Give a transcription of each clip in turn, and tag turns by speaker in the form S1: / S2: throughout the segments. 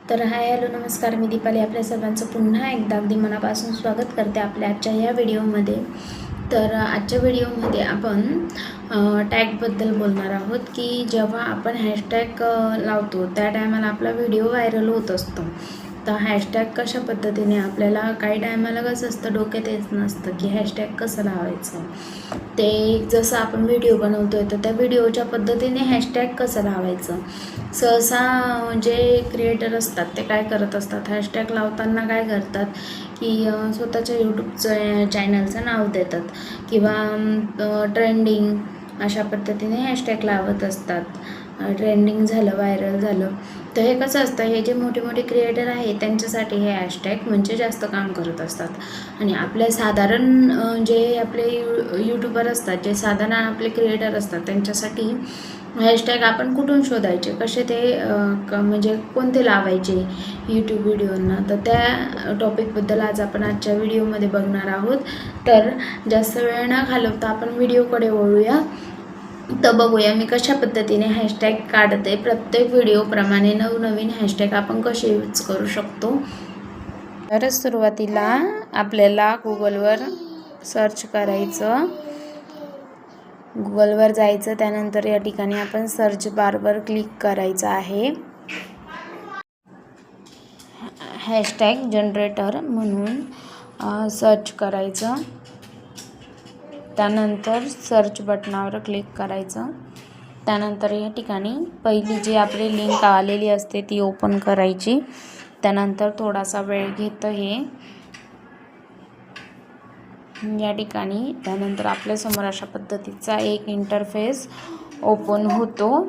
S1: तर hi hello नमस्कार, मी दीपाली आपल्या सर्वांचं पुन्हा एकदा अगदी मनापासून स्वागत करते आपल्या आजच्या या व्हिडिओमध्ये. तर आजच्या व्हिडिओमध्ये आपण टॅगबद्दल बोलणार आहोत की जेव्हा आपण हॅशटॅग लावतो त्या टायमाला आपला व्हिडिओ व्हायरल होत असतो. तर हॅशटॅग कशा पद्धतीने आपल्याला काही टायमाला कसं असतं, डोक्यात येत नसतं की हॅशटॅग कसं लावायचं. ते जसं आपण व्हिडिओ बनवतो आहे तर त्या व्हिडिओच्या पद्धतीने हॅशटॅग कसं लावायचं. सहसा जे क्रिएटर असतात ते काय करत असतात, हॅशटॅग लावताना काय करतात की स्वतःच्या यूट्यूबचं चॅनलचं नाव देतात किंवा ट्रेंडिंग अशा पद्धतीने हॅशटॅग लावत असतात. ट्रेंडिंग झालं, व्हायरल झालं. तर हे कसं असतं, हे जे मोठे मोठे क्रिएटर आहे त्यांच्यासाठी हे हॅशटॅग म्हणजे जास्त काम करत असतात. आणि आपले साधारण जे आपले यूट्यूबर असतात, जे साधारण आपले क्रिएटर असतात त्यांच्यासाठी हॅशटॅग आपण कुठून शोधायचे, कसे ते म्हणजे कोणते लावायचे यूट्यूब व्हिडिओंना, तर त्या टॉपिकबद्दल आज आपण आजच्या व्हिडिओमध्ये बघणार आहोत. तर जास्त वेळ न घालवता आपण व्हिडिओकडे वळूया. तर बघूया मी कशा पद्धतीने हॅशटॅग काढते. प्रत्येक व्हिडिओप्रमाणे नवनवीन हॅशटॅग आपण कसे यूज करू शकतो. तर सुरुवातीला आपल्याला गुगलवर सर्च करायचं, गुगलवर जायचं. त्यानंतर या ठिकाणी आपण सर्च बारवर क्लिक करायचं आहे. हॅशटॅग जनरेटर म्हणून सर्च करायचं. त्यानंतर सर्च बटनावर क्लिक करायचं. त्यानंतर या ठिकाणी पहिली जी आपली लिंक आलेली असते ती ओपन करायची. त्यानंतर थोडासा वेळ घेतं हे या ठिकाणी. त्यानंतर आपल्यासमोर अशा पद्धतीचा एक इंटरफेस ओपन होतो.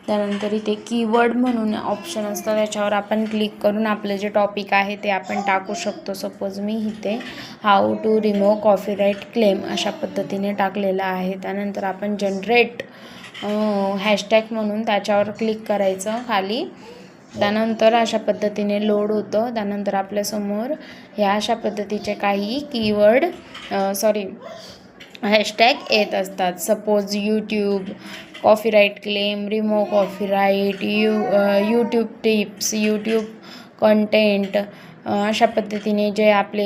S1: त्यानंतर इथे कीवर्ड म्हणून ऑप्शन असतं, त्याच्यावर आपण क्लिक करून आपलं जे टॉपिक आहे ते आपण टाकू शकतो. सपोज मी इथे how to remove copyright claim अशा पद्धतीने टाकलेलं आहे. त्यानंतर आपण जनरेट हॅशटॅग म्हणून त्याच्यावर क्लिक करायचं खाली. त्यानंतर अशा पद्धतीने लोड होतं. त्यानंतर आपल्यासमोर ह्या अशा पद्धतीचे काही कीवर्ड हॅशटॅग येत असतात. Suppose YouTube copyright claim, remove copyright, YouTube tips, YouTube content अशा पद्धतीने जे आपले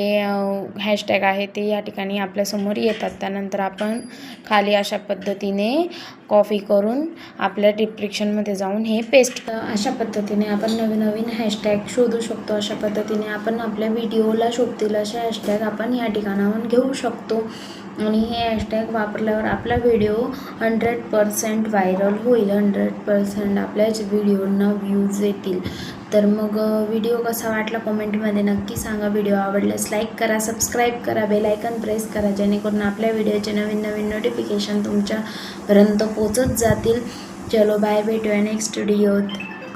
S1: हॅशटॅग आहे ते या ठिकाणी आपल्यासमोर येतात. त्यानंतर आपण खाली अशा पद्धतीने कॉपी करून आपल्या डिस्क्रिप्शनमध्ये जाऊन हे पेस्ट. अशा पद्धतीने आपण नवीन नवीन हॅशटॅग शोधू शकतो. अशा पद्धतीने आपण आपल्या व्हिडिओला शोभतील असे हॅशटॅग आपण या ठिकाणाहून घेऊ शकतो. आणि हे हॅशटॅग वापरल्यावर आपला व्हिडिओ 100% व्हायरल होईल. 100% आपल्याच व्हिडिओंना व्ह्यूज येतील. तर मग व्हिडिओ कसा वाटला कमेंटमध्ये नक्की सांगा. व्हिडिओ आवडल्यास लाईक करा, सबस्क्राईब करा, बेल आयकॉन प्रेस करा, जेणेकरून आपल्या व्हिडिओचे नवीन नवीन नोटिफिकेशन तुमच्यापर्यंत पोचत जातील. चलो बाय, भेटूया नेक्स्ट व्हिडिओत.